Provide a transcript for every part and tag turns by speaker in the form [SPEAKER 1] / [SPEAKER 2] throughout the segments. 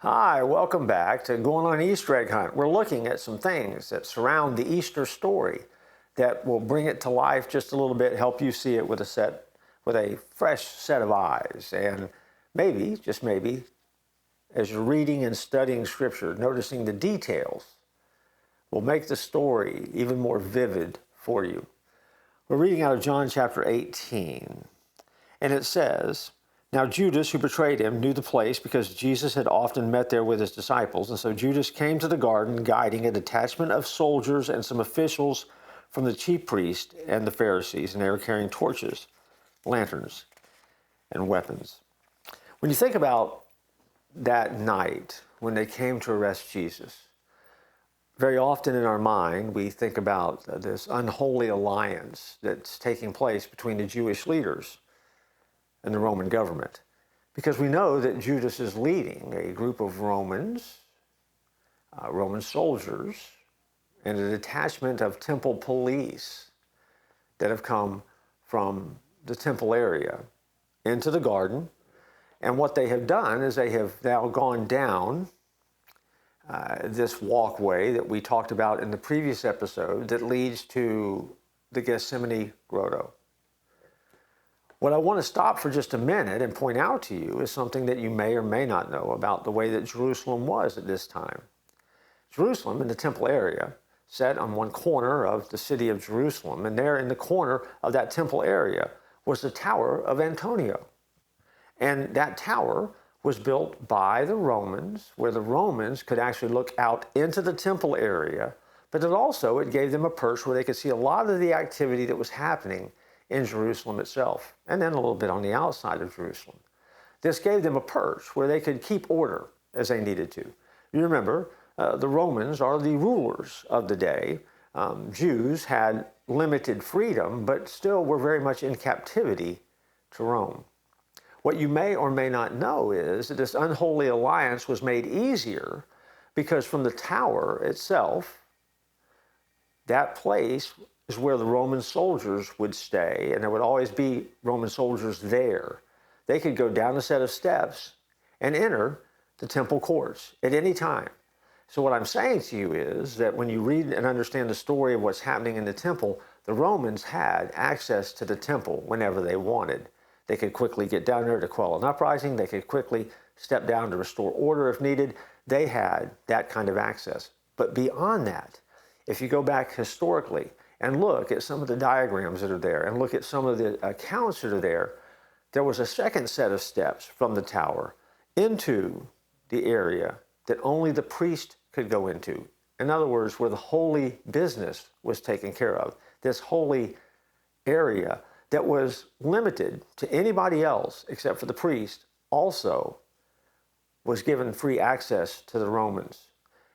[SPEAKER 1] Hi, welcome back to Going on an Easter Egg Hunt. We're looking at some things that surround the Easter story that will bring it to life just a little bit, help you see it with a fresh set of eyes. And maybe, just maybe, as you're reading and studying Scripture, noticing the details will make the story even more vivid for you. We're reading out of John chapter 18, and it says, "Now Judas, who betrayed him, knew the place because Jesus had often met there with his disciples. And so Judas came to the garden, guiding a detachment of soldiers and some officials from the chief priests and the Pharisees, and they were carrying torches, lanterns, and weapons." When you think about that night when they came to arrest Jesus, very often in our mind, we think about this unholy alliance that's taking place between the Jewish leaders and the Roman government. Because we know that Judas is leading a group of Roman soldiers, and a detachment of temple police that have come from the temple area into the garden. And what they have done is they have now gone down this walkway that we talked about in the previous episode that leads to the Gethsemane grotto. What I want to stop for just a minute and point out to you is something that you may or may not know about the way that Jerusalem was at this time. Jerusalem, in the temple area, sat on one corner of the city of Jerusalem, and there in the corner of that temple area was the Tower of Antonia. And that tower was built by the Romans, where the Romans could actually look out into the temple area, but it gave them a perch where they could see a lot of the activity that was happening in Jerusalem itself, and then a little bit on the outside of Jerusalem. This gave them a perch where they could keep order as they needed to. You remember, the Romans are the rulers of the day. Jews had limited freedom, but still were very much in captivity to Rome. What you may or may not know is that this unholy alliance was made easier because from the tower itself, that place is where the Roman soldiers would stay, and there would always be Roman soldiers there. They could go down a set of steps and enter the temple courts at any time. So what I'm saying to you is that when you read and understand the story of what's happening in the temple, the Romans had access to the temple whenever they wanted. They could quickly get down there to quell an uprising. They could quickly step down to restore order if needed. They had that kind of access. But beyond that, if you go back historically and look at some of the diagrams that are there and look at some of the accounts that are there, there was a second set of steps from the tower into the area that only the priest could go into. In other words, where the holy business was taken care of. This holy area that was limited to anybody else except for the priest also was given free access to the Romans.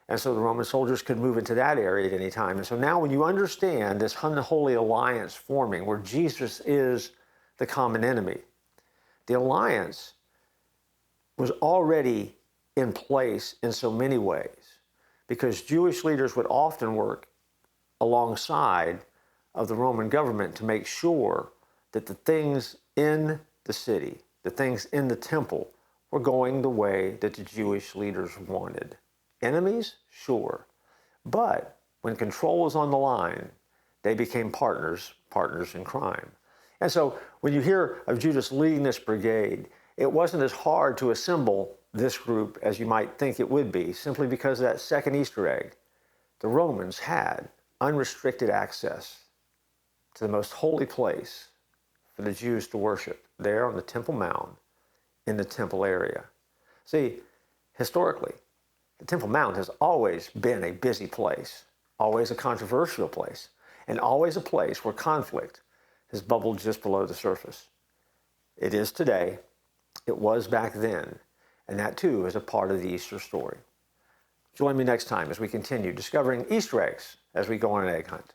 [SPEAKER 1] And so the Roman soldiers could move into that area at any time. And so now when you understand this unholy alliance forming where Jesus is the common enemy, the alliance was already in place in so many ways because Jewish leaders would often work alongside of the Roman government to make sure that the things in the city, the things in the temple, were going the way that the Jewish leaders wanted. Enemies? Sure. But when control was on the line, they became partners in crime. And so when you hear of Judas leading this brigade, it wasn't as hard to assemble this group as you might think it would be, simply because of that second Easter egg. The Romans had unrestricted access to the most holy place for the Jews to worship, there on the Temple Mount in the temple area. See, historically, the Temple Mount has always been a busy place, always a controversial place, and always a place where conflict has bubbled just below the surface. It is today, it was back then, and that too is a part of the Easter story. Join me next time as we continue discovering Easter eggs as we go on an egg hunt.